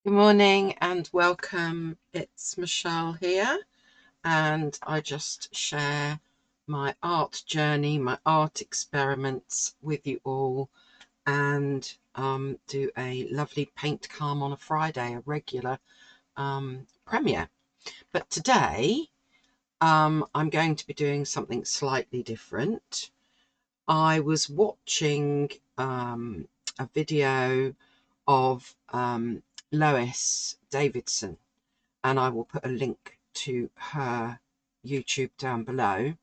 Good morning and welcome. It's Michelle here, and I just share my art journey, my art experiments with you all, and do a lovely paint calm on a Friday, a regular premiere. But today I'm going to be doing something slightly different. I was watching a video of Lois Davidson, and I will put a link to her YouTube down below.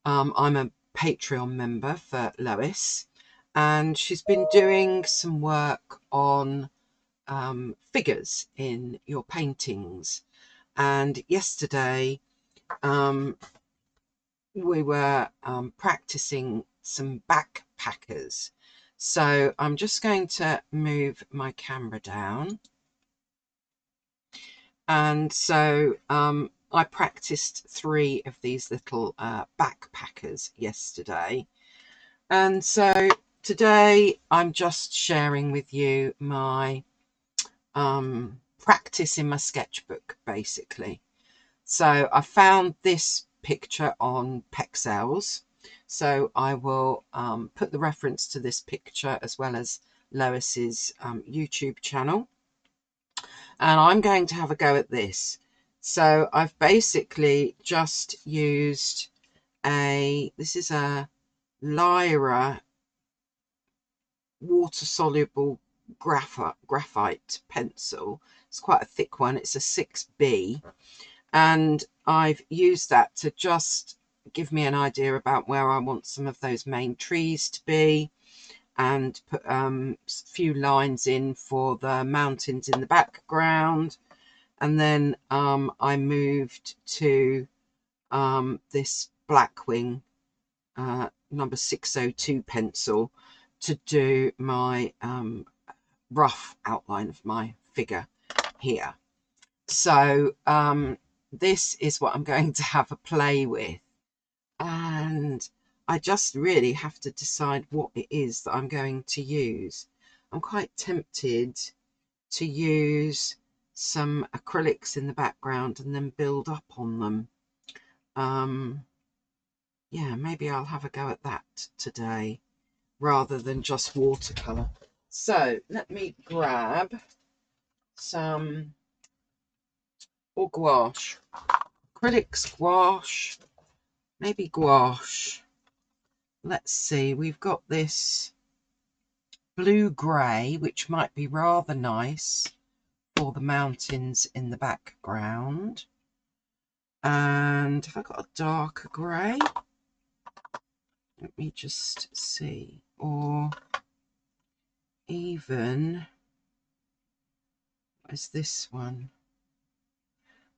I'm a Patreon member for Lois, and she's been doing some work on figures in your paintings. And yesterday um, we were practicing some backpackers. So I'm just going to move my camera down. And so I practiced 3 of these little backpackers yesterday. And so today I'm just sharing with you my practice in my sketchbook, basically. So I found this picture on Pexels. So I will put the reference to this picture as well as Lois's YouTube channel. And I'm going to have a go at this. So I've basically just used this is a Lyra water soluble graphite pencil. It's quite a thick one. It's a 6B. And I've used that to just give me an idea about where I want some of those main trees to be, and put a few lines in for the mountains in the background. And then I moved to this Blackwing number 602 pencil to do my rough outline of my figure here. So this is what I'm going to have a play with, and I just really have to decide what it is that I'm going to use. I'm quite tempted to use some acrylics in the background and then build up on them. Yeah, maybe I'll have a go at that today rather than just watercolor. So let me grab some gouache, acrylics, gouache, maybe gouache. Let's see, we've got this blue grey, which might be rather nice for the mountains in the background. And have I got a darker grey? Let me just see. Or even, what is this one?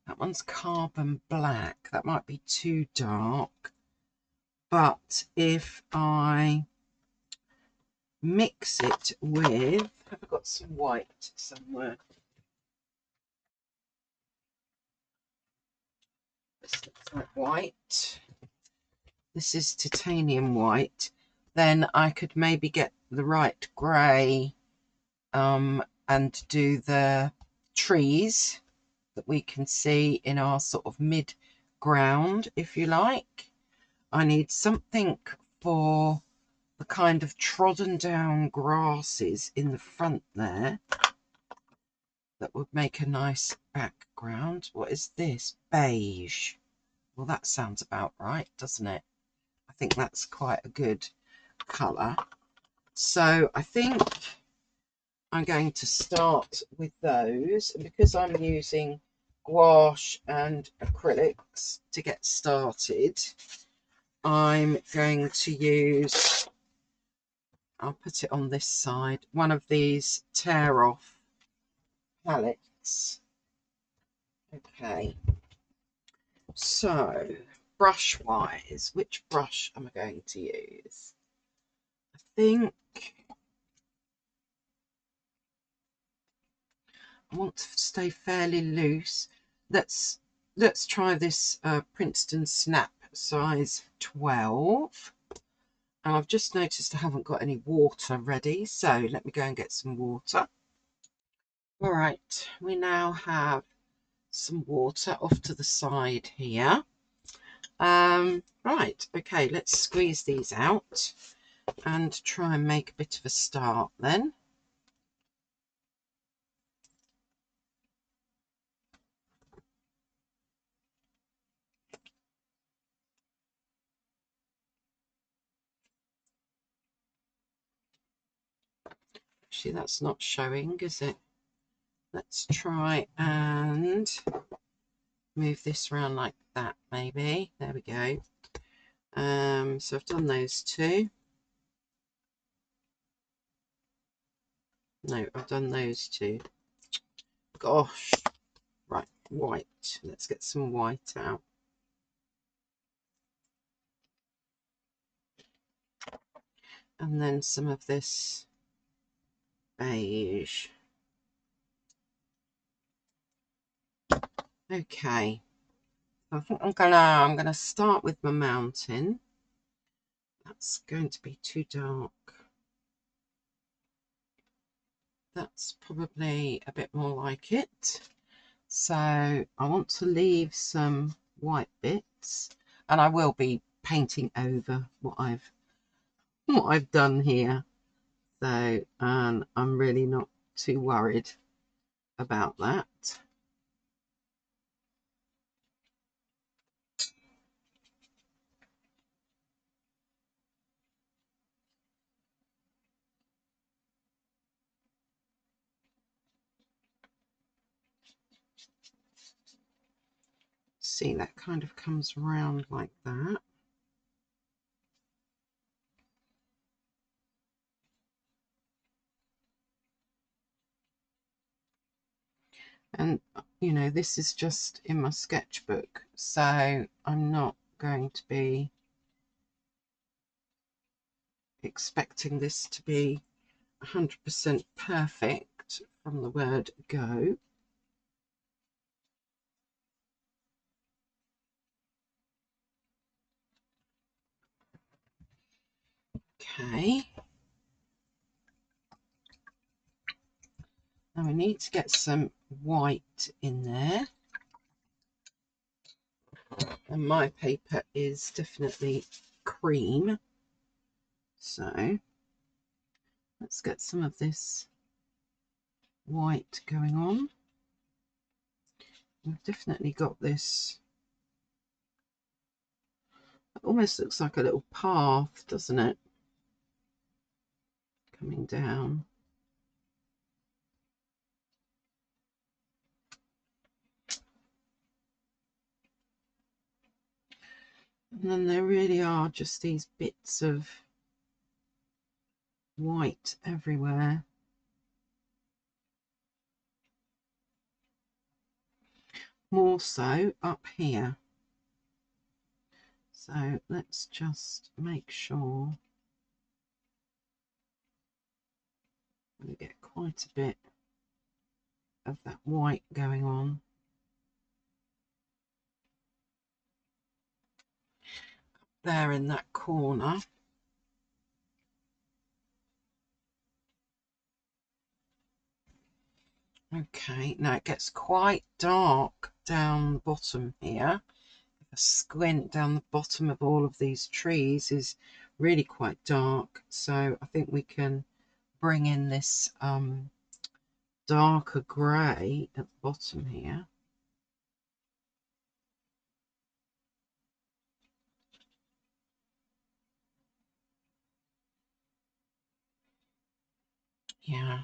That one's carbon black. That might be too dark. But if I mix it with, have I got some white somewhere? This looks like white. This is titanium white. Then I could maybe get the right grey and do the trees that we can see in our sort of mid ground, if you like. I need something for the kind of trodden down grasses in the front there that would make a nice background. What is this? Beige. Well, that sounds about right, doesn't it? I think that's quite a good colour. So I think I'm going to start with those, and because I'm using gouache and acrylics to get started, I'm going to use, I'll put it on this side, one of these tear off palettes. Okay, so brush wise, which brush am I going to use? I think I want to stay fairly loose. Let's try this Princeton Snap size 12. And I've just noticed I haven't got any water ready, so let me go and get some water. All right, we now have some water off to the side here. Right, okay, let's squeeze these out and try and make a bit of a start then. Actually, that's not showing, is it? Let's try and move this around like that, maybe. There we go. So I've done those two. No, I've done those two. Gosh. Right, white. Let's get some white out. And then some of this beige. Okay. I think I'm gonna start with my mountain. That's going to be too dark. That's probably a bit more like it. So I want to leave some white bits, and I will be painting over what I've done here. So and I'm really not too worried about that. See, that kind of comes around like that. And you know, this is just in my sketchbook, so I'm not going to be expecting this to be 100% perfect from the word go. Okay. Now we need to get some white in there. And my paper is definitely cream. So let's get some of this white going on. We've definitely got this. It almost looks like a little path, doesn't it? Coming down. And then there really are just these bits of white everywhere. More so up here. So let's just make sure we get quite a bit of that white going on. There in that corner. Okay, now it gets quite dark down the bottom here. A squint down the bottom of all of these trees is really quite dark, so I think we can bring in this darker grey at the bottom here. Yeah.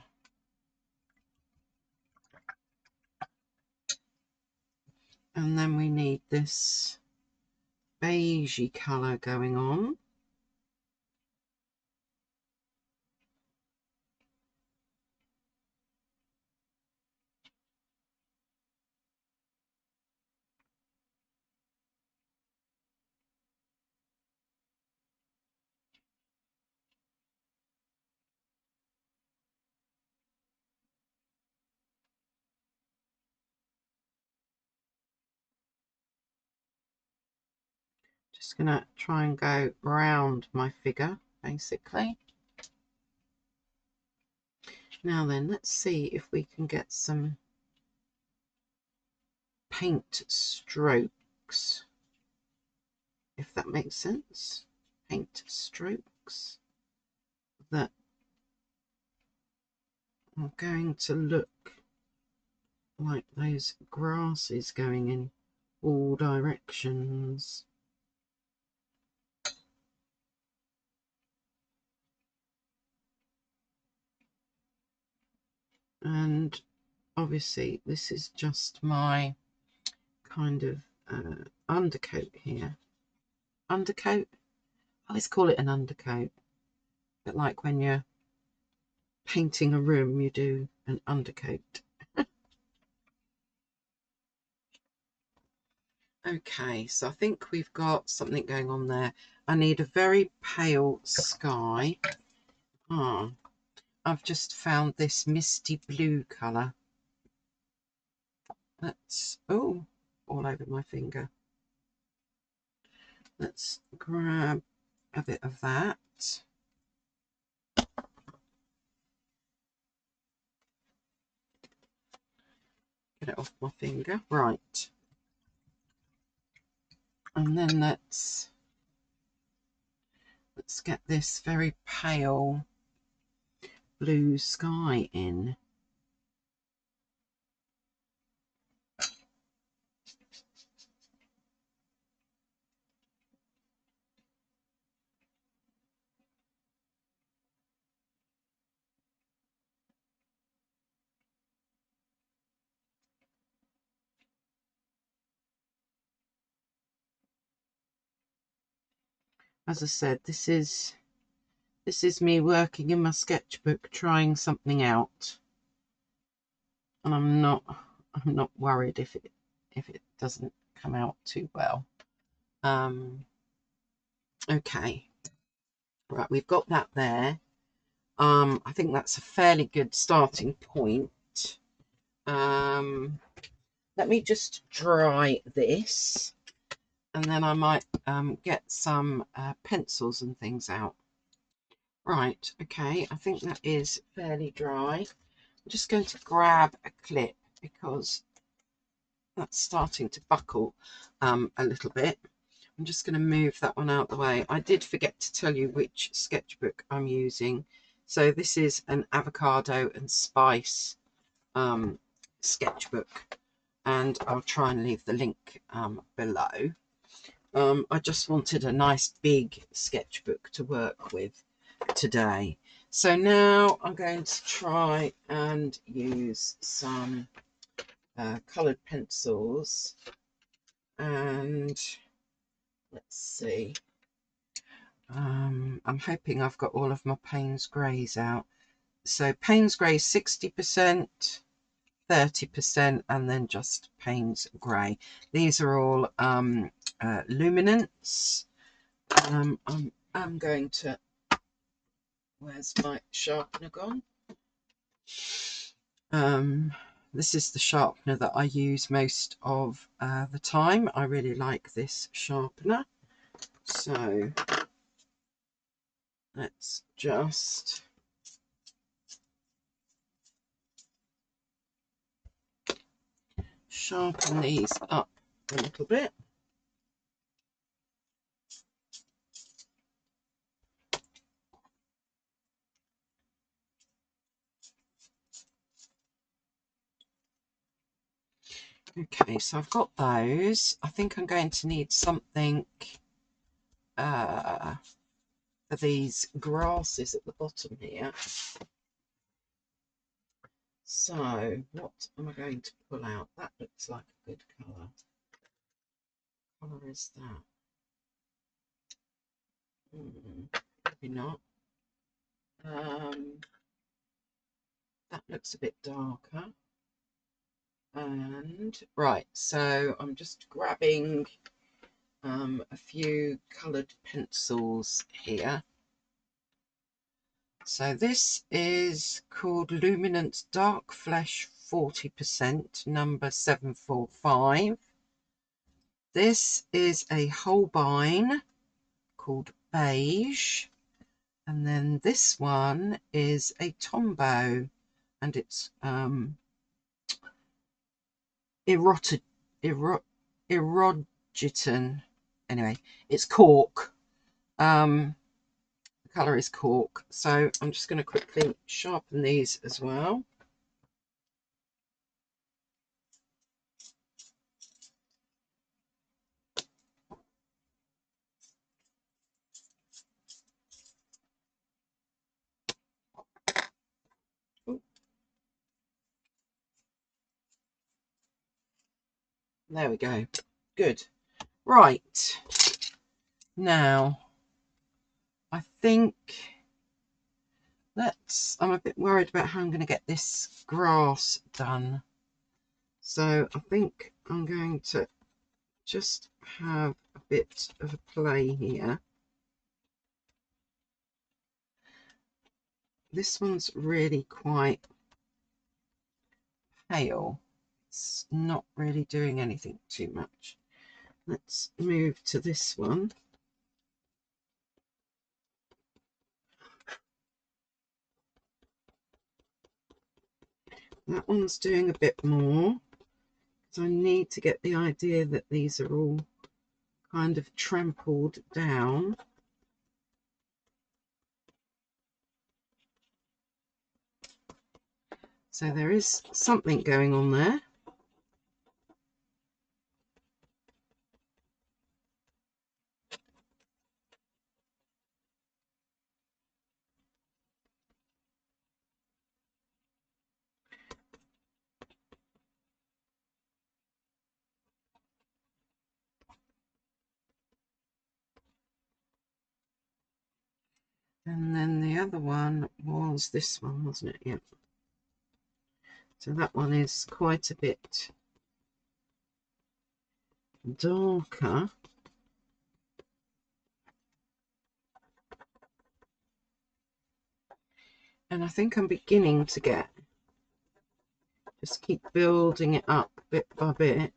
And then we need this beigey colour going on. Just going to try and go round my figure, basically. Now then, let's see if we can get some paint strokes, if that makes sense. Paint strokes that are going to look like those grasses going in all directions. And obviously this is just my kind of undercoat here. Undercoat? I always call it an undercoat, but like when you're painting a room, you do an undercoat. Okay, so I think we've got something going on there. I need a very pale sky. I've just found this misty blue colour. That's, oh, all over my finger. Let's grab a bit of that. Get it off my finger. Right. And then let's get this very pale blue sky in. As I said, this is me working in my sketchbook, trying something out, and I'm not worried if it doesn't come out too well. Okay, right, we've got that there. I think that's a fairly good starting point. Let me just dry this, and then I might get some pencils and things out. Right, okay, I think that is fairly dry. I'm just going to grab a clip because that's starting to buckle a little bit. I'm just going to move that one out the way. I did forget to tell you which sketchbook I'm using. So this is an avocado and spice sketchbook, and I'll try and leave the link below. I just wanted a nice big sketchbook to work with today. So now I'm going to try and use some coloured pencils, and let's see. I'm hoping I've got all of my Payne's Greys out. So Payne's Grey 60%, 30%, and then just Payne's Grey. These are all luminance. I'm going to, where's my sharpener gone? This is the sharpener that I use most of the time. I really like this sharpener. So let's just sharpen these up a little bit. Okay, so I've got those. I think I'm going to need something for these grasses at the bottom here. So what am I going to pull out? That looks like a good colour. What colour is that? Maybe not. That looks a bit darker. And right, so I'm just grabbing a few coloured pencils here. So this is called Luminance Dark Flesh 40%, number 745. This is a Holbein called Beige. And then this one is a Tombow and it's erotitan. Anyway, it's cork. The colour is cork. So I'm just going to quickly sharpen these as well. Ooh. There we go. Good. Right. Now, I think I'm a bit worried about how I'm going to get this grass done. So I think I'm going to just have a bit of a play here. This one's really quite pale. It's not really doing anything too much. Let's move to this one. That one's doing a bit more, because I need to get the idea that these are all kind of trampled down. So there is something going on there. And then the other one was this one, wasn't it? Yep. So that one is quite a bit darker. And I think I'm beginning to get, just keep building it up bit by bit.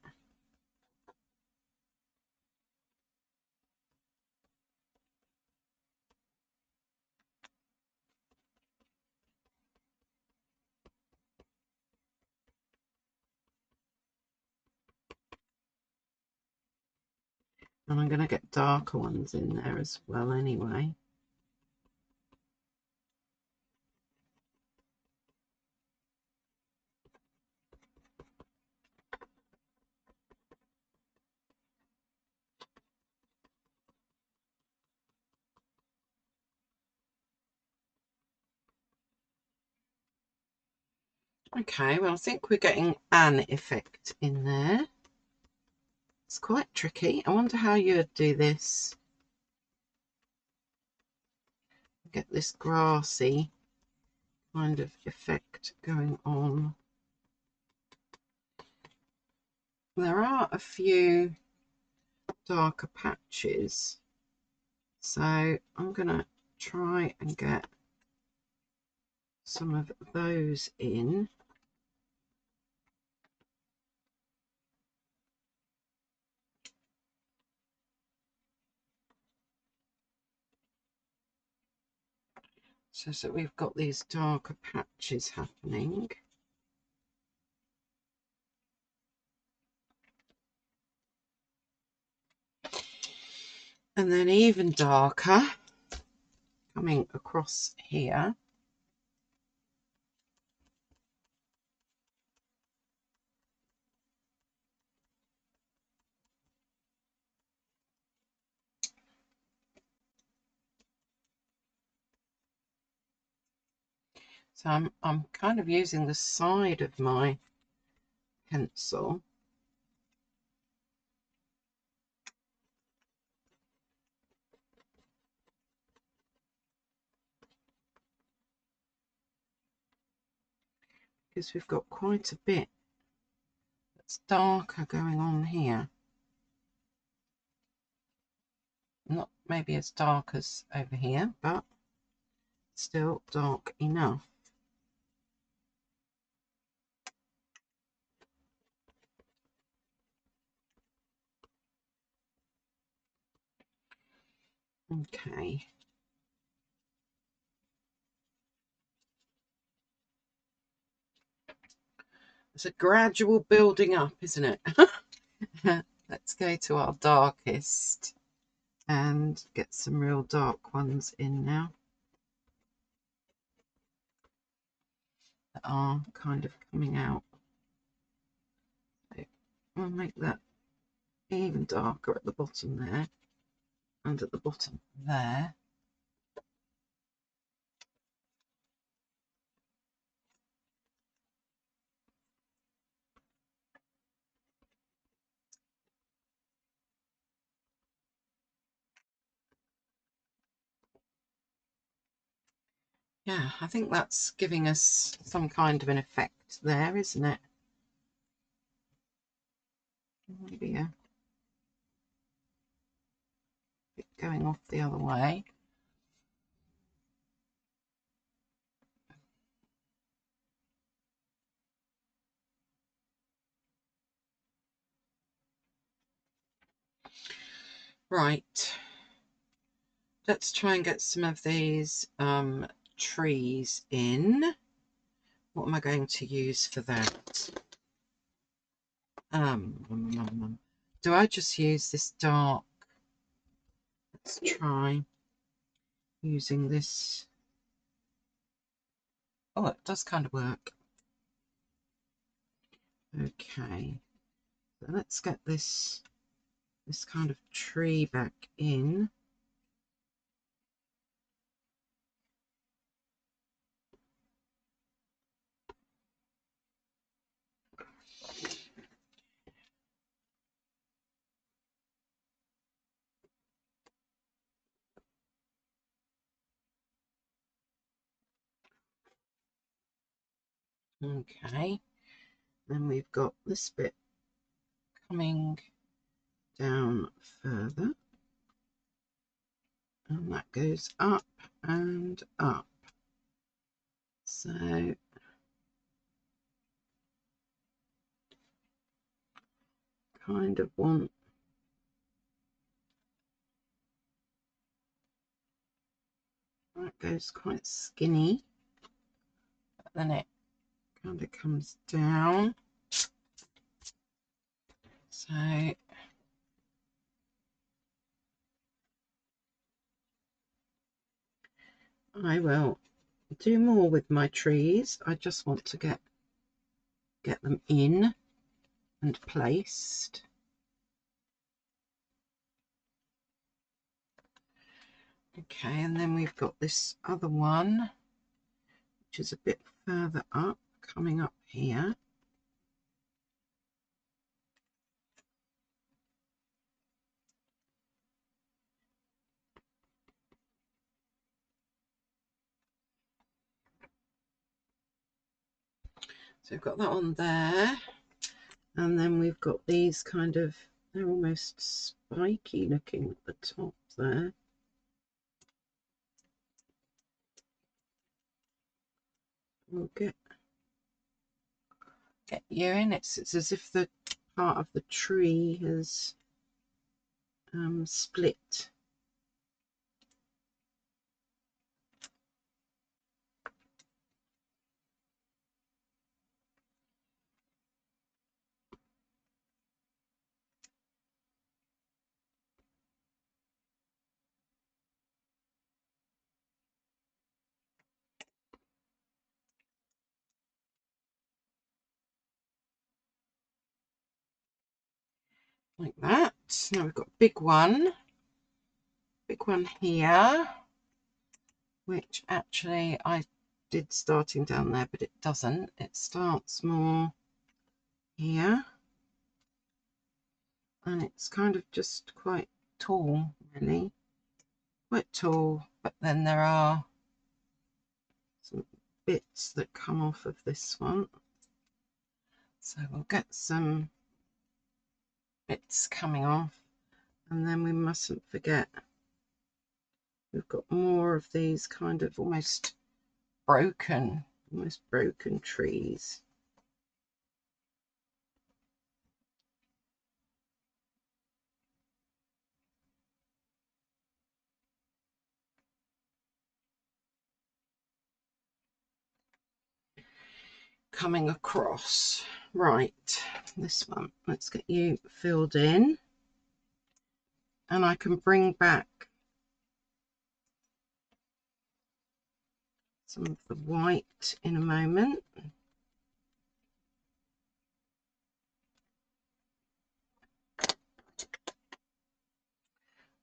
And I'm going to get darker ones in there as well anyway. Okay, well, I think we're getting an effect in there. It's quite tricky. I wonder how you would do this. Get this grassy kind of effect going on. There are a few darker patches, so I'm going to try and get some of those in. So that we've got these darker patches happening. And then even darker coming across here. So I'm kind of using the side of my pencil because we've got quite a bit that's darker going on here. Not maybe as dark as over here, but still dark enough. Okay. It's a gradual building up, isn't it? Let's go to our darkest and get some real dark ones in now that are kind of coming out. So we'll make that even darker at the bottom there and at the bottom there. Yeah, I think that's giving us some kind of an effect there, isn't it? Maybe a bit going off the other way. Right, let's try and get some of these trees in. What am I going to use for that? Do I just use this dark? Let's try using this. Oh, it does kind of work. Okay, so let's get this kind of tree back in. Okay, then we've got this bit coming down further, and that goes up and up. So kind of want that goes quite skinny, but then it kind of comes down. So I will do more with my trees. I just want to get them in and placed. Okay, and then we've got this other one, which is a bit further up, coming up here. So we've got that one there, and then we've got these kind of, they're almost spiky looking at the top there. We'll get you in. It's as if the part of the tree has split. Like that. Now we've got a big one here, which actually I did starting down there, but it doesn't. It starts more here, and it's kind of just quite tall, really, quite tall, but then there are some bits that come off of this one, so we'll get some bits coming off, and then we mustn't forget we've got more of these kind of almost broken trees. Coming across. Right, this one, let's get you filled in, and I can bring back some of the white in a moment.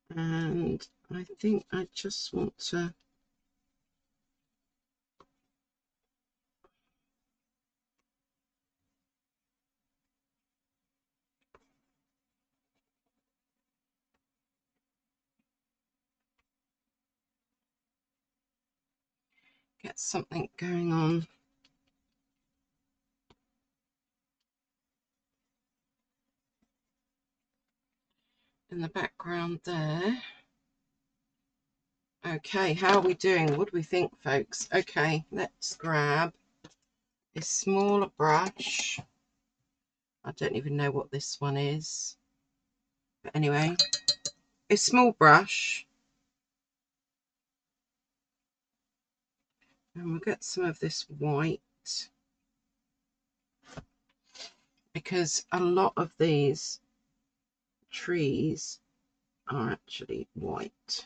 And I think I just want to get something going on in the background there. Okay, how are we doing? What do we think, folks? Okay, let's grab a smaller brush. I don't even know what this one is, but anyway, a small brush, and we'll get some of this white, because a lot of these trees are actually white.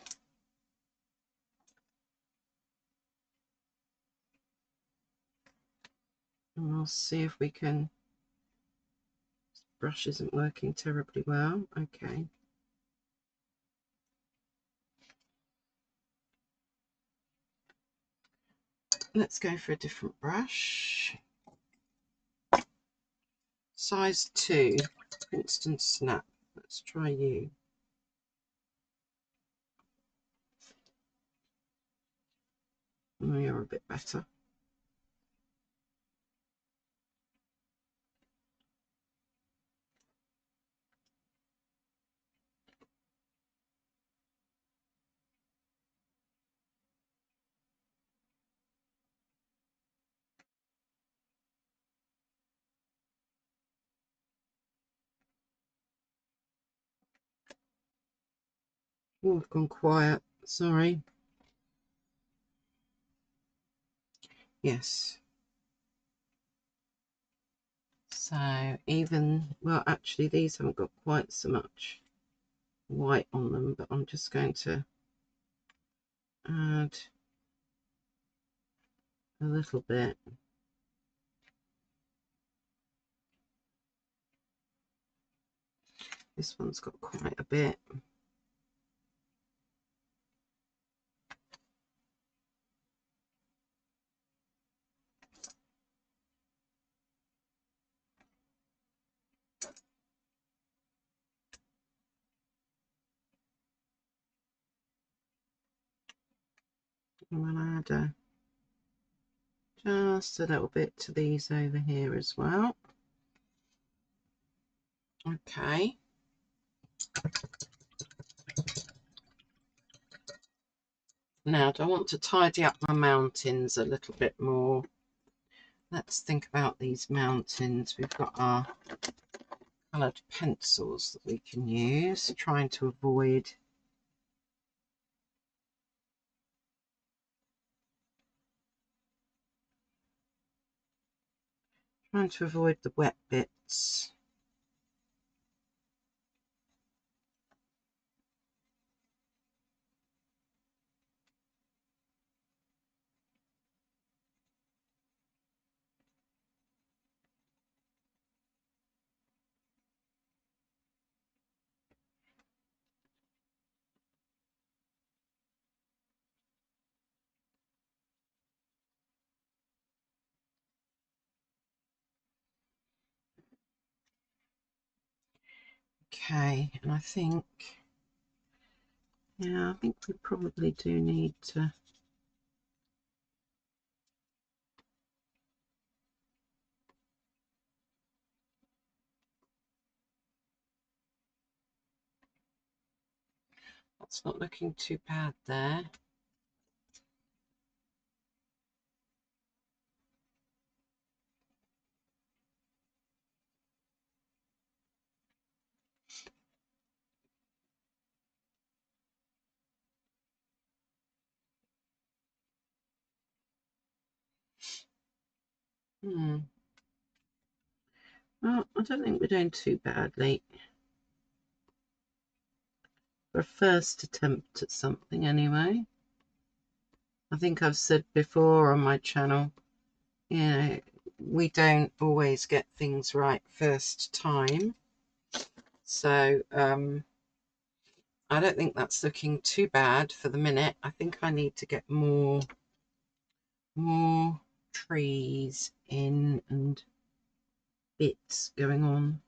And we'll see if we can. This brush isn't working terribly well. Okay. Let's go for a different brush. Size 2, Instant Snap. Let's try you. Oh, you're a bit better. Oh, I've gone quiet. Sorry. Yes. So even, well, actually these haven't got quite so much white on them, but I'm just going to add a little bit. This one's got quite a bit. I'm going to add just a little bit to these over here as well. Okay. Now, do I want to tidy up my mountains a little bit more? Let's think about these mountains. We've got our coloured pencils that we can use, trying to avoid the wet bits. Okay, and I think, yeah, I think we probably do need to that's not looking too bad there. Well, I don't think we're doing too badly. For a first attempt at something anyway. I think I've said before on my channel, you know, we don't always get things right first time. So I don't think that's looking too bad for the minute. I think I need to get more trees in and bits going on.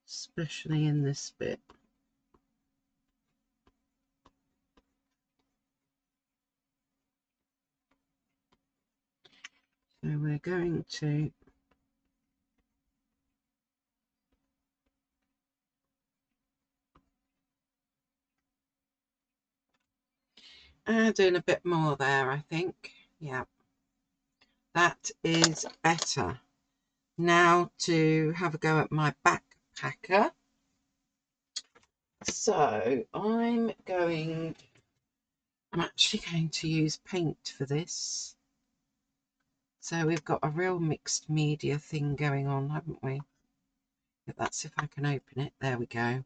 Especially in this bit. So we're going to add in a bit more there, I think. Yeah, that is better. Now to have a go at my backpacker. So I'm actually going to use paint for this. So we've got a real mixed media thing going on, haven't we? That's if I can open it. There we go.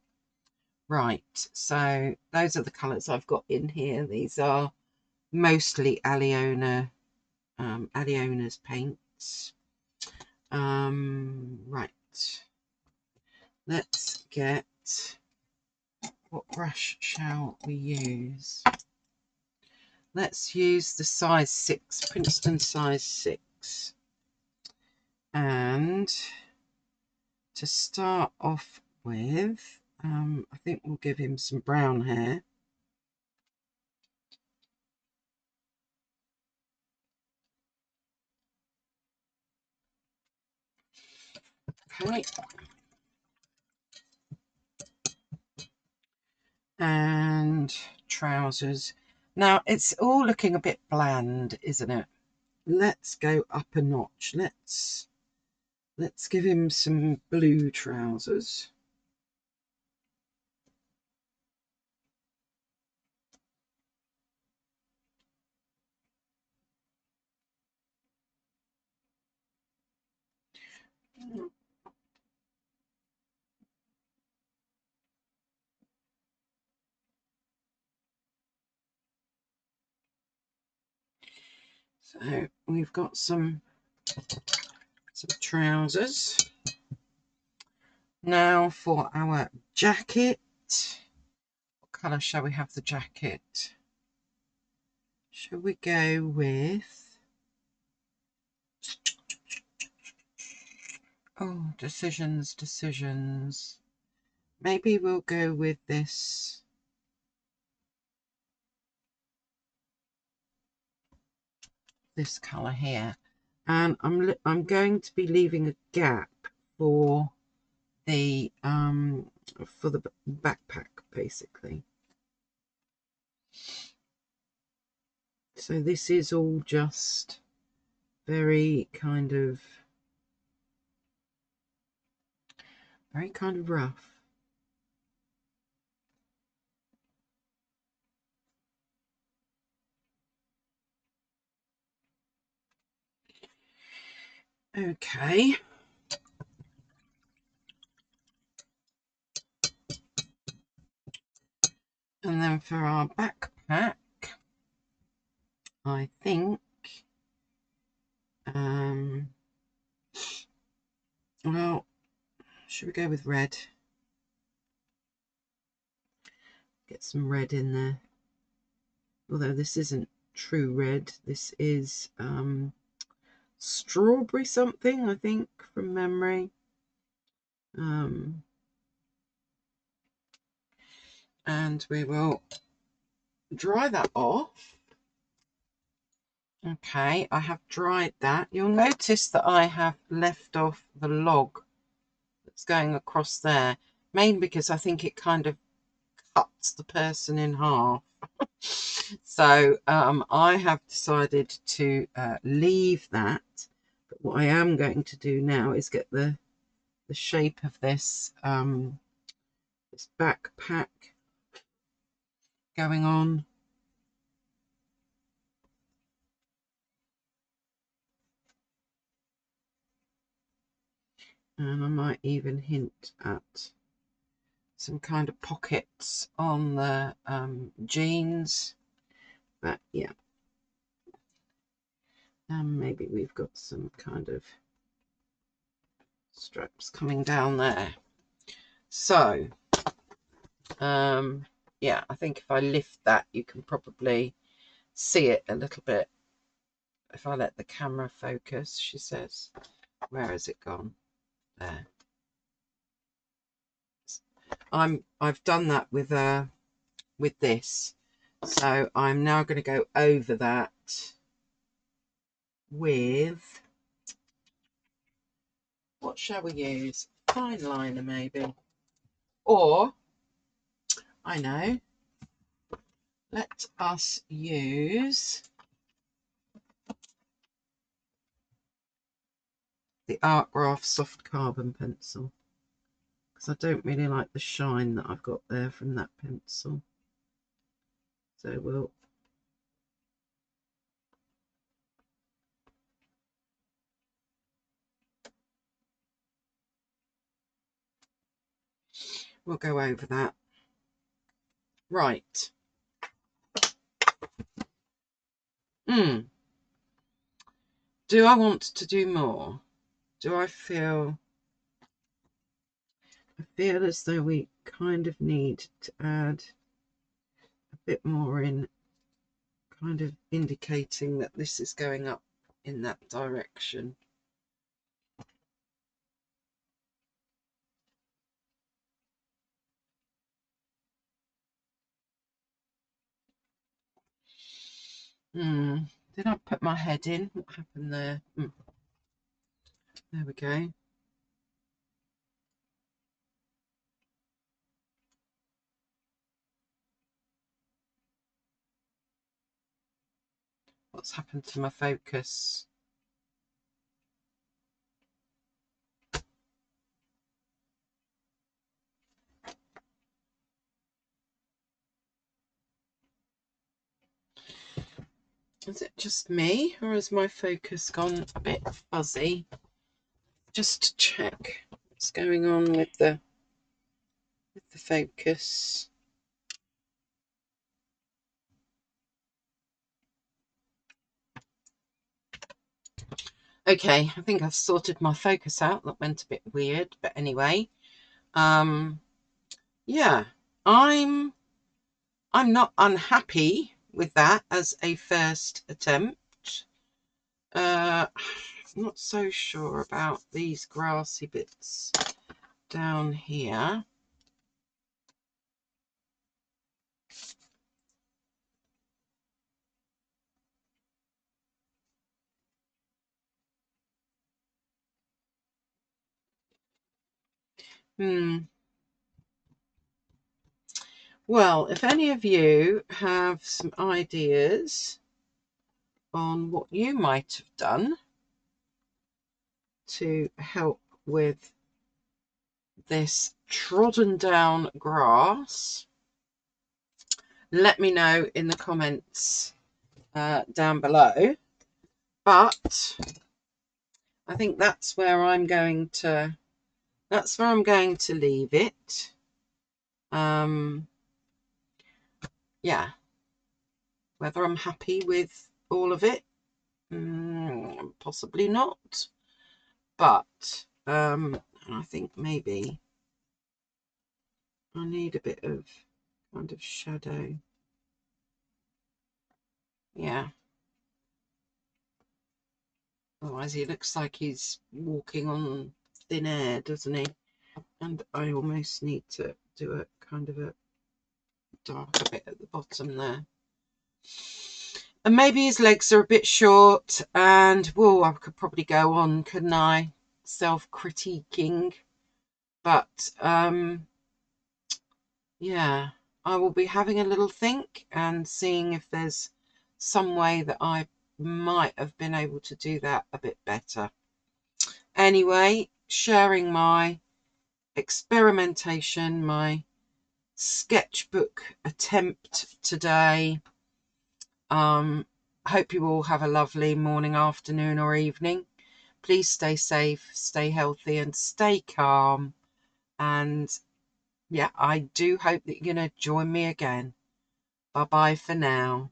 Right, so those are the colours I've got in here. These are mostly Aliona's paints. Right, let's get, what brush shall we use? Let's use the size 6, Princeton size 6. And to start off with, I think we'll give him some brown hair. Okay. And trousers. Now it's all looking a bit bland, isn't it? Let's go up a notch. Let's give him some blue trousers. So we've got some trousers. Now for our jacket. What colour shall we have the jacket? Shall we go with... Oh, decisions. Maybe we'll go with this colour here. And I'm going to be leaving a gap for the backpack, basically. So this is all just very kind of rough. Okay. And then for our backpack, I think, well, should we go with red? Get some red in there. Although this isn't true red, this is strawberry something, I think, from memory. And we will dry that off. Okay, I have dried that. You'll notice that I have left off the log that's going across there, mainly because I think it kind of cuts the person in half. So I have decided to leave that. But what I am going to do now is get the shape of this this backpack going on. And I might even hint at some kind of pockets on the jeans. But yeah. And maybe we've got some kind of straps coming down there. So, yeah, I think if I lift that, you can probably see it a little bit. If I let the camera focus, she says. Where has it gone? There. I've done that with this. So I'm now going to go over that with, what shall we use? Fine liner maybe. Or, I know, let us use the Artgraph soft carbon pencil, because I don't really like the shine that I've got there from that pencil. So we'll go over that. Right. Do I want to do more? Do I feel as though we kind of need to add a bit more in, kind of indicating that this is going up in that direction. Did I put my head in? What happened there? There we go. What's happened to my focus? Is it just me, or has my focus gone a bit fuzzy? Just to check what's going on with the focus. Okay, I think I've sorted my focus out. That went a bit weird, but anyway. Yeah, I'm not unhappy with that as a first attempt. I'm not so sure about these grassy bits down here. Well, if any of you have some ideas on what you might have done to help with this trodden down grass, let me know in the comments down below. But I think that's where I'm going to leave it. Yeah, whether I'm happy with all of it, possibly not, but I think maybe I need a bit of kind of shadow. Yeah, otherwise he looks like he's walking on thin air, doesn't he? And I almost need to do a kind of a darker bit at the bottom there. And maybe his legs are a bit short, and whoa, I could probably go on, couldn't I? Self-critiquing. But yeah, I will be having a little think and seeing if there's some way that I might have been able to do that a bit better. Anyway, sharing my experimentation, my sketchbook attempt today. Hope you all have a lovely morning, afternoon or evening. Please stay safe, stay healthy, and stay calm. And yeah, I do hope that you're going to join me again. Bye bye for now.